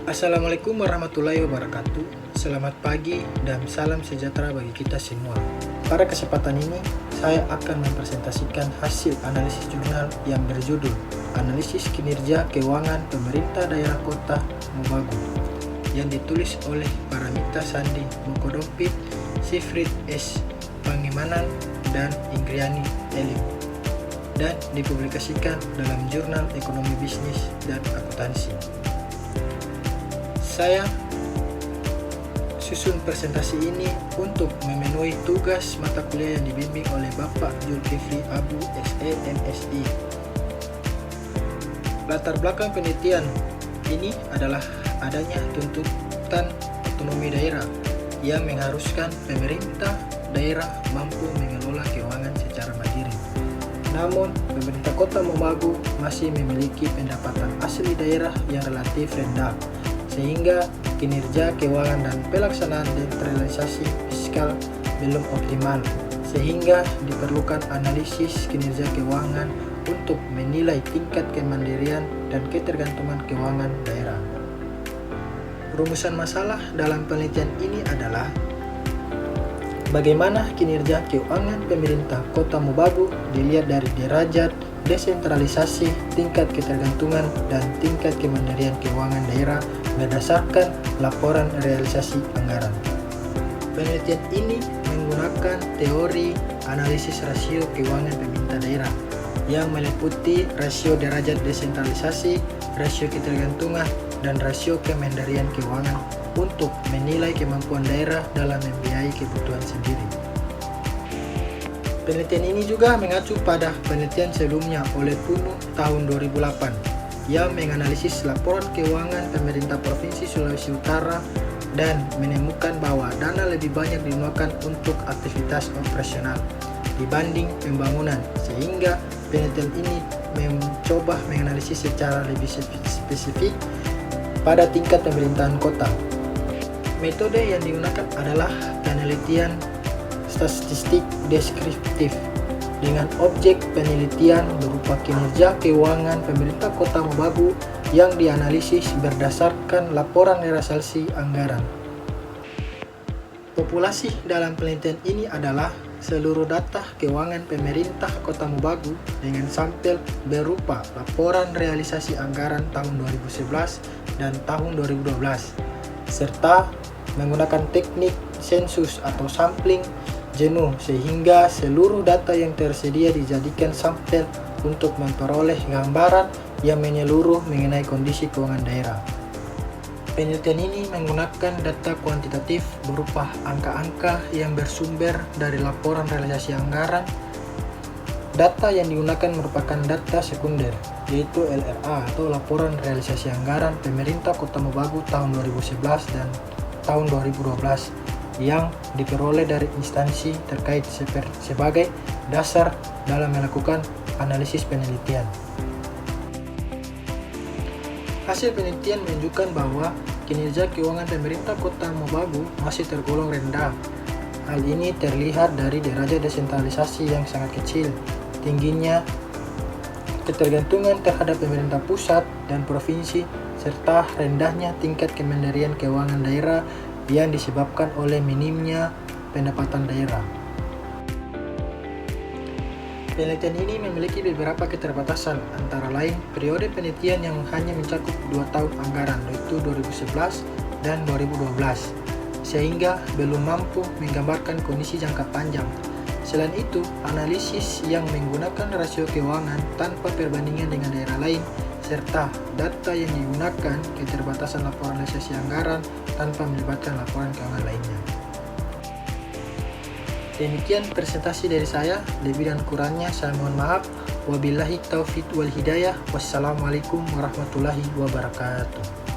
Assalamualaikum warahmatullahi wabarakatuh. Selamat pagi dan salam sejahtera bagi kita semua. Pada kesempatan ini, saya akan mempresentasikan hasil analisis jurnal yang berjudul Analisis Kinerja Keuangan Pemerintah Daerah Kota Mobagu yang ditulis oleh Paramita Sandi Mokodompit, Sifrit S. Pangemanan, dan Ingriani Elim, dan dipublikasikan dalam Jurnal Ekonomi Bisnis dan Akuntansi. Saya susun presentasi ini untuk memenuhi tugas mata kuliah yang dibimbing oleh Bapak Zulkifli Abu SE MSI. Latar belakang penelitian ini adalah adanya tuntutan otonomi daerah yang mengharuskan pemerintah daerah mampu mengelola keuangan secara mandiri. Namun, pemerintah Kota Mobagu masih memiliki pendapatan asli daerah yang relatif rendah, sehingga kinerja keuangan dan pelaksanaan desentralisasi fiskal belum optimal, sehingga diperlukan analisis kinerja keuangan untuk menilai tingkat kemandirian dan ketergantungan keuangan daerah. Rumusan masalah dalam penelitian ini adalah bagaimana kinerja keuangan pemerintah Kota Mobagu dilihat dari derajat desentralisasi, tingkat ketergantungan, dan tingkat kemandirian keuangan daerah berdasarkan laporan realisasi anggaran. Penelitian ini menggunakan teori analisis rasio keuangan pemerintah daerah yang meliputi rasio derajat desentralisasi, rasio ketergantungan, dan rasio kemandirian keuangan untuk menilai kemampuan daerah dalam membiayai kebutuhan sendiri. Penelitian ini juga mengacu pada penelitian sebelumnya oleh PUNU tahun 2008 yang menganalisis laporan keuangan pemerintah Provinsi Sulawesi Utara dan menemukan bahwa dana lebih banyak digunakan untuk aktivitas operasional dibanding pembangunan, sehingga penelitian ini mencoba menganalisis secara lebih spesifik pada tingkat pemerintahan kota. Metode yang digunakan adalah penelitian statistik deskriptif dengan objek penelitian berupa kinerja keuangan pemerintah Kota Mobagu yang dianalisis berdasarkan laporan realisasi anggaran. Populasi dalam penelitian ini adalah seluruh data keuangan pemerintah Kota Mobagu dengan sampel berupa laporan realisasi anggaran tahun 2011 dan tahun 2012, serta menggunakan teknik sensus atau sampling jenuh, sehingga seluruh data yang tersedia dijadikan sampel untuk memperoleh gambaran yang menyeluruh mengenai kondisi keuangan daerah. Penelitian ini menggunakan data kuantitatif berupa angka-angka yang bersumber dari laporan realisasi anggaran. Data yang digunakan merupakan data sekunder, yaitu LRA atau laporan realisasi anggaran pemerintah Kota Mobagu tahun 2011 dan tahun 2012 yang diperoleh dari instansi terkait sebagai dasar dalam melakukan analisis penelitian. Hasil penelitian menunjukkan bahwa kinerja keuangan pemerintah Kota Mobagu masih tergolong rendah. Hal ini terlihat dari derajat desentralisasi yang sangat kecil, tingginya ketergantungan terhadap pemerintah pusat dan provinsi, serta rendahnya tingkat kemandirian keuangan daerah yang disebabkan oleh minimnya pendapatan daerah. Penelitian ini memiliki beberapa keterbatasan, antara lain periode penelitian yang hanya mencakup 2 tahun anggaran, yaitu 2011 dan 2012, sehingga belum mampu menggambarkan kondisi jangka panjang. Selain itu, analisis yang menggunakan rasio keuangan tanpa perbandingan dengan daerah lain, serta data yang digunakan keterbatasan laporan realisasi anggaran tanpa melibatkan laporan keuangan lainnya. Demikian presentasi dari saya, lebih dan kurangnya saya mohon maaf. Wabillahi taufiq wal hidayah. Wassalamualaikum warahmatullahi wabarakatuh.